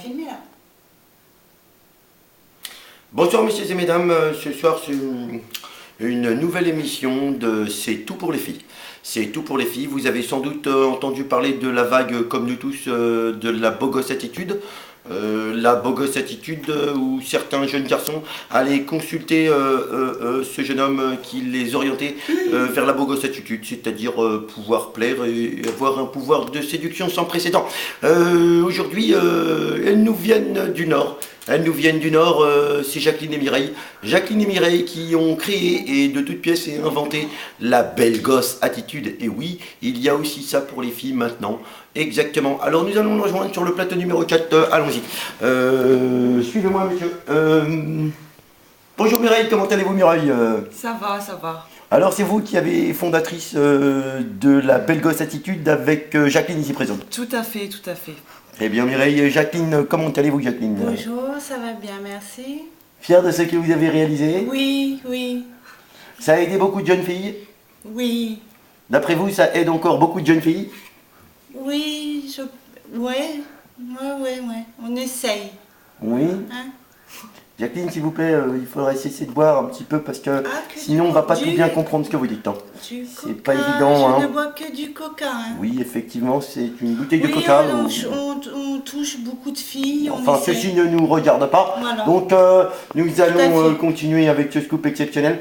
filmer là. Bonsoir messieurs et mesdames, ce soir c'est une nouvelle émission de C'est tout pour les filles. C'est tout pour les filles, vous avez sans doute entendu parler de la vague, comme nous tous, de la beau gosse attitude. La beau gosse attitude où certains jeunes garçons allaient consulter ce jeune homme qui les orientait vers la beau gosse attitude, c'est-à-dire pouvoir plaire et avoir un pouvoir de séduction sans précédent. Aujourd'hui, elles nous viennent du Nord. Elles nous viennent du Nord, c'est Jacqueline et Mireille. Jacqueline et Mireille qui ont créé et de toutes pièces et inventé la belle gosse attitude. Et oui, il y a aussi ça pour les filles maintenant. Exactement. Alors nous allons nous rejoindre sur le plateau numéro 4. Allons-y. Suivez-moi monsieur. Bonjour Mireille, comment allez-vous Mireille? Ça va, ça va. Alors c'est vous qui avez fondatrice de la belle gosse attitude avec Jacqueline ici présente. Tout à fait, tout à fait. Eh bien Mireille, Jacqueline, comment allez-vous Jacqueline? Bonjour, ça va bien, merci. Fière de ce que vous avez réalisé? Oui, oui, Ça a aidé beaucoup de jeunes filles? oui, D'après vous, ça aide encore beaucoup de jeunes filles? oui, ouais, on essaye. Oui. Hein? Jacqueline, s'il vous plaît, il faudrait cesser de boire un petit peu parce que Que sinon on du va pas du- tout bien comprendre ce que vous dites. Hein. Du C'est coca, pas évident, je hein. ne bois que du coca. Hein. Oui, effectivement, c'est une bouteille de Oui, coca. on touche beaucoup de filles, on Enfin, essaie. ceci ne nous regarde pas. Voilà. Donc, nous à allons fait. continuer avec ce scoop exceptionnel.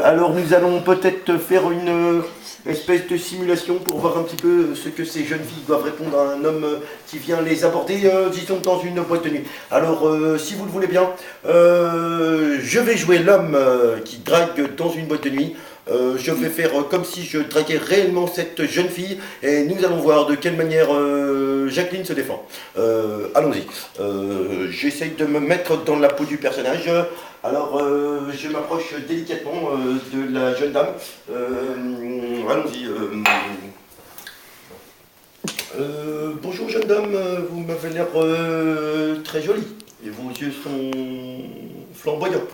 Alors, nous allons peut-être faire une espèce de simulation pour voir un petit peu ce que ces jeunes filles doivent répondre à un homme qui vient les aborder, disons, dans une boîte de nuit. Alors, si vous le voulez bien, je vais jouer l'homme qui drague dans une boîte de nuit. Je vais faire comme si je draguais réellement cette jeune fille et nous allons voir de quelle manière Jacqueline se défend. Allons-y. J'essaye de me mettre dans la peau du personnage. Alors, je m'approche délicatement de la jeune dame. Allons-y. Bonjour jeune dame, vous m'avez l'air très jolie et vos yeux sont flamboyants.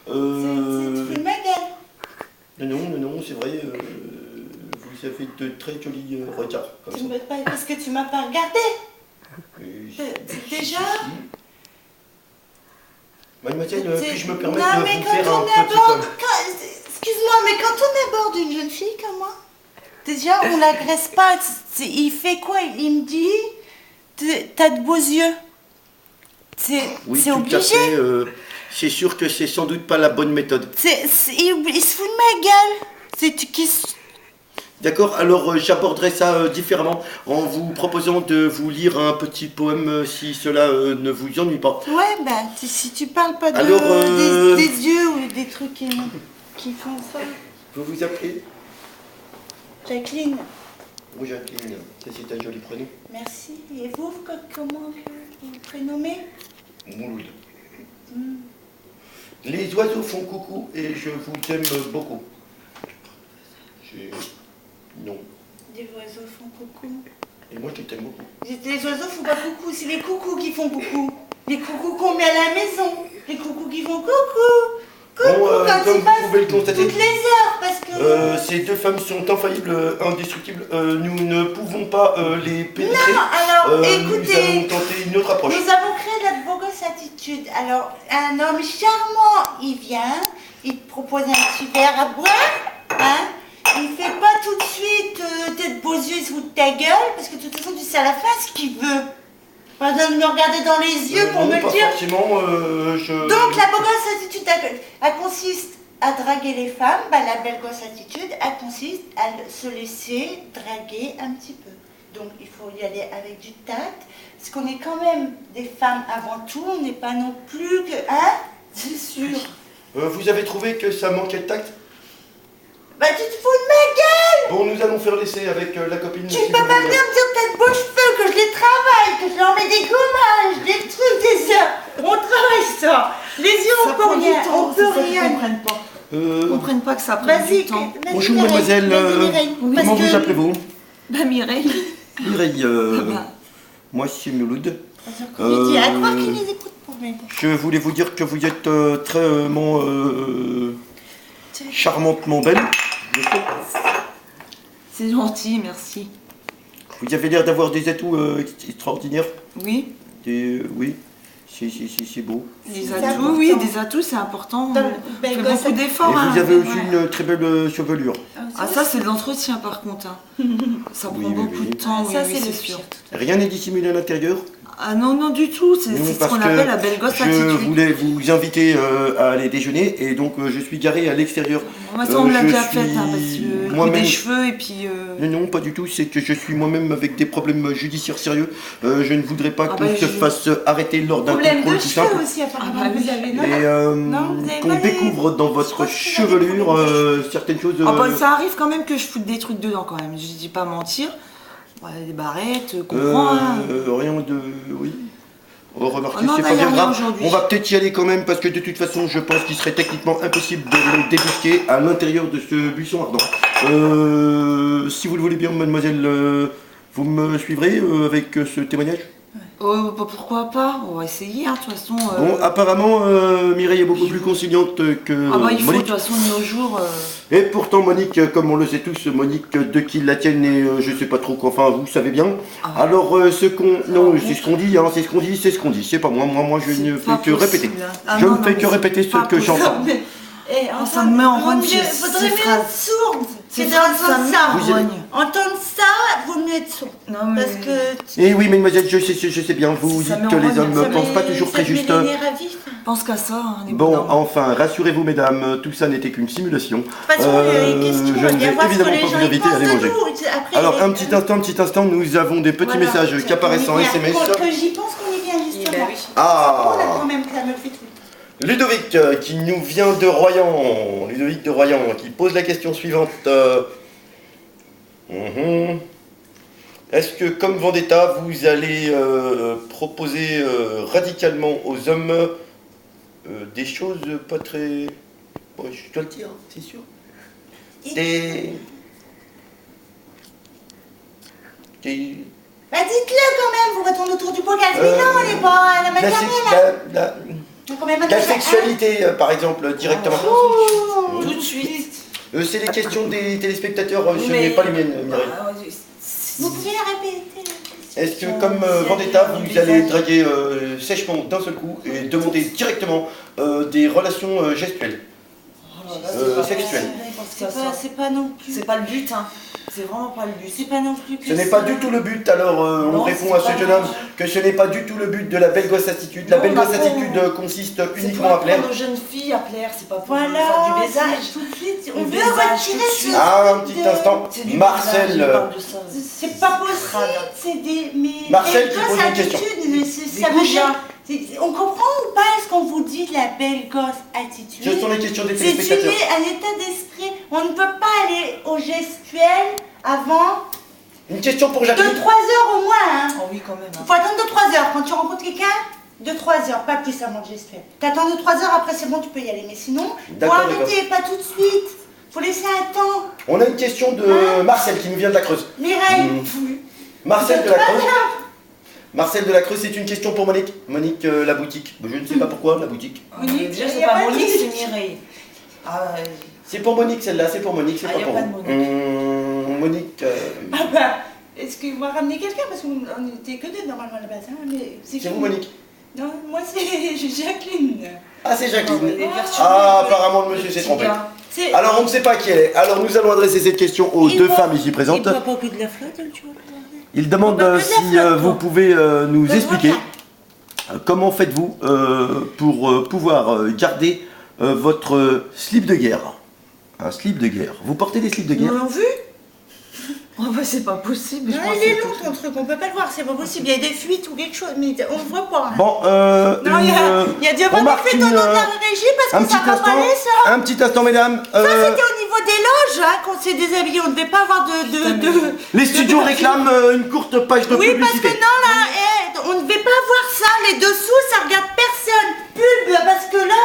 C'est une gueule. Non, c'est vrai, vous avez de très jolis regards. Comme ça. Parce que tu m'as pas regardé. Déjà Mademoiselle, puis-je me Non, permettre de mais vous quand faire un on petit aborde... Excuse-moi, mais quand on aborde une jeune fille comme moi, déjà, on l'agresse pas. Il fait quoi? Il me dit, t'as de beaux yeux. Oui, C'est tout obligé. à fait, c'est sûr que c'est sans doute pas la bonne méthode. Il se fout de ma gueule. D'accord, alors j'aborderai ça différemment en vous proposant de vous lire un petit poème si cela ne vous ennuie pas. Ouais, bah, si tu parles pas Alors, des yeux ou des trucs qui font ça. Vous vous appelez? Jacqueline, Oui, Jacqueline, c'est un joli prénom. merci. Et vous, comment vous prénommez? Mouloud. Les oiseaux font coucou et je vous aime beaucoup. Non. Les oiseaux font coucou. Et moi je t'aime beaucoup. Les oiseaux font pas coucou, c'est les coucous qui font coucou. Les coucous qu'on met à la maison. Les coucous qui font coucou. Coucou Bon, quand comme ils vous passent pouvez le constater, toutes les heures parce que... ces deux femmes sont infaillibles, indestructibles. Nous ne pouvons pas les pénétrer. Non, alors Nous allons écoutez, tenter une autre approche. nous avons créé la beau gosse attitude. Alors, un homme charmant, il vient, il te propose un petit verre à boire, hein. Il fait pas tout de suite t'as de beaux yeux, il se fout de ta gueule, parce que de toute façon, tu sais à la fin ce qu'il veut. Pas besoin de me regarder dans les yeux pour Non, me pas le dire. forcément, Donc, la beau gosse attitude, elle consiste à draguer les femmes. Bah, la belle gosse attitude, elle consiste à se laisser draguer un petit peu. Donc, il faut y aller avec du tact, parce qu'on est quand même des femmes avant tout, on n'est pas non plus que... Hein? C'est sûr. vous avez trouvé que ça manquait de tact? Bah, tu te fous de ma gueule! Bon, nous allons faire l'essai avec la copine. Tu si peux vous pas voulez venir me dire que t'as de beaux cheveux, que je les travaille, que je leur mets des gommages, des trucs, des heures. On travaille ça. Les yeux, on peut rien, on peut rien. Ils comprennent pas. bien. Ils comprennent pas que ça prend Vas-y, du temps. vas-y, Bonjour Mireille, mademoiselle, vas-y, Mireille, parce comment que- vous appelez-vous? Bah Mireille. Mireille, bah. moi c'est Mouloud. Je dis à croire qu'ils les écoutent pour moi. Je voulais vous dire que vous êtes très charmantement belle. je sais. C'est gentil, merci. Vous avez l'air d'avoir des atouts extraordinaires. Oui. Oui, c'est beau. Les C'est atouts, important. oui, des atouts, c'est important. Dans le On fait bel beaucoup gosse. Et d'efforts. vous hein. avez aussi ouais. une très belle chevelure. Ah, ça, c'est de l'entretien, par contre. hein. Ça prend Oui, oui, beaucoup oui. de temps, oui, Ça, oui, c'est le c'est sûr. pire. Rien n'est dissimulé à l'intérieur. Ah non, non, du tout. C'est Non, c'est ce parce qu'on que appelle la belle gosse je attitude. voulais vous inviter à aller déjeuner et donc je suis garé à l'extérieur. Moi, ça, on me l'a je déjà suis fait, hein, parce que le coup moi-même- des cheveux, et puis... Non, pas du tout, c'est que je suis moi-même avec des problèmes judiciaires sérieux. Je ne voudrais pas Ah qu'on bah, se je- fasse arrêter lors d'un Problème contrôle de tout cheveux simple. aussi, apparemment, Ah bah oui. vous avez, non? Et Non, vous avez qu'on pas les- découvre dans Je votre pense que vous avez des chevelure problèmes certaines choses. Ah bah, ça arrive quand même que je foute des trucs dedans, quand même. Je dis pas mentir. Ouais, des barrettes, comprends, hein. Rien de. Oui. Oh, remarquez, Oh non, c'est là, pas y a bien rien grave. aujourd'hui. On va peut-être y aller quand même parce que de toute façon, je pense qu'il serait techniquement impossible de le débusquer à l'intérieur de ce buisson ardent. Si vous le voulez bien, mademoiselle, vous me suivrez avec ce témoignage? Oh, bah, pourquoi pas? On va essayer, hein, de toute façon. Bon, apparemment, Mireille est beaucoup plus conciliante que Ah bah, il faut, de Monique. toute façon, de nos jours... Et pourtant, Monique, comme on le sait tous, Monique, de qui la tienne et je sais pas trop quoi, enfin, vous savez bien. Ah. Alors, ce qu'on. Non, c'est ce qu'on dit, hein, c'est ce qu'on dit, c'est ce qu'on dit. C'est pas moi, moi, je c'est ne pas fais que répéter. possible, hein. Ah Je non, ne non, fais mais que c'est répéter ce pas que possible. j'entends. Et ça me met en rogne, Il ces faudrait mieux phrases. être sourde. Ces C'est dans phrases, le ça sens me ça. met en Vous rogne. Entendre ça, vaut mieux être sourde. Non, mais... Parce que... Et oui, mademoiselle, je sais bien, vous Ça dites met que en les rogne, hommes ça ne pensent pas toujours très juste. Pense qu'à ça, hein, les Bon, bonhommes. enfin, rassurez-vous, mesdames, tout ça n'était qu'une simulation. De toute façon, question, je on va ne bien vais voir ce que évidemment les pas gens vous y inviter à pensent aller de manger. nous. Après, Alors, un petit instant, nous avons des petits voilà. messages qui apparaissent en On y vient. SMS. Que j'y pense qu'on y vient, justement. Eh ben oui. Ah, On a quand même, ça me fait tout. Ludovic qui nous vient de Royan. Ludovic de Royan qui pose la question suivante. Est-ce que, comme Vendetta, vous allez proposer radicalement aux hommes des choses pas très... Bon, je dois le dire, c'est sûr. Des... Bah dites-le quand même, vous retournez autour du pot 15 000 ans, on n'est pas à la la, maternelle. sex- la- Donc, combien la maintenant, sexualité, par exemple, directement. Oh, Tout de suite. C'est les questions des téléspectateurs, ce Mais- n'est pas les miennes, Mireille. Ah, Vous pouvez la répéter. Est-ce que, comme Vendetta, vous allez draguer sèchement d'un seul coup et demander directement des relations gestuelles, sexuelles? C'est pas non plus. C'est pas le but, hein. C'est vraiment pas le but. C'est pas non plus que Ce n'est ça. pas du tout le but, alors on Non, répond c'est à pas ce jeune le homme but. que ce n'est pas du tout le but de la belle gosse attitude. La Non, belle bah, gosse pour- attitude consiste C'est pour uniquement à plaire. apprendre aux jeunes filles à plaire, c'est pas pour Voilà, faire du baisage. tout de suite. Le On veut baisage, retirer tout de ce. suite. Ah, un petit de- instant. C'est du Marcel, baisage, il parle de ça. C'est pas possible, c'est des. Mais Marcel belle qui gosse pose une question. attitude, mais c'est- Des ça me goujats. gêne. On comprend ou pas ce qu'on vous dit de la belle gosse attitude? Ce sont les questions des C'est téléspectateurs. un état d'esprit. On ne peut pas aller au gestuel avant Une question pour 2-3 Jacqueline. heures au moins. Hein. Oh oui, quand même. Il hein. faut attendre 2-3 heures. Quand tu rencontres quelqu'un, 2-3 heures, pas plus avant le gestuel. T'attends 2-3 heures, après c'est bon, tu peux y aller. Mais sinon, faut D'accord, arrêter, pas tout de suite. Faut laisser un temps. On a une question de Marcel qui nous vient de la Creuse. Mireille, Marcel de la Creuse. Marcel de la Creuse, c'est une question pour Monique. Monique, la boutique. Je ne sais pas pourquoi, la boutique. Déjà, il y c'est a pas pas de Monique, limite. c'est Mireille. Ah, C'est pour Monique celle-là, c'est pour Monique, c'est Ah, pas y a pour pas vous. de Monique, ah bah, est-ce qu'il va ramener quelqu'un? Parce qu'on n'était que deux normalement à la base. Hein, mais c'est qui? vous Monique? Non, moi c'est Jacqueline. Ah, c'est Ah, Jacqueline. ouais, les vertus. Ah, apparemment le monsieur s'est Petit trompé. gars. C'est. Alors on ne sait pas qui elle est. Alors nous allons adresser cette question aux Il deux boit- femmes ici Il présentes. boit pas que de la flotte, tu vois. Il demande Il boit que de la si flotte, vous toi. pouvez nous Bah, expliquer voilà. comment faites-vous pour pouvoir garder votre slip de guerre. Un slip de guerre. Vous portez des slips de Ils guerre? l'ont vu? Oh, bah, c'est pas possible. Non, je pense il est que- long ton truc, on peut pas le voir, c'est pas possible. Il y a des fuites ou quelque chose, mais on le voit pas. Hein. Bon, Non, il y a dû avoir on des marque fuites au nom de la régie un parce que ça petit va instant, pas aller ça. un petit instant, mesdames. Ça, c'était au niveau des loges, hein, qu'on s'est déshabillé. On ne devait pas avoir de. Les studios réclament une courte page de Oui, parce publicité. que non, là, on ne devait pas voir ça. Les dessous, ça regarde personne. Pub, parce que là,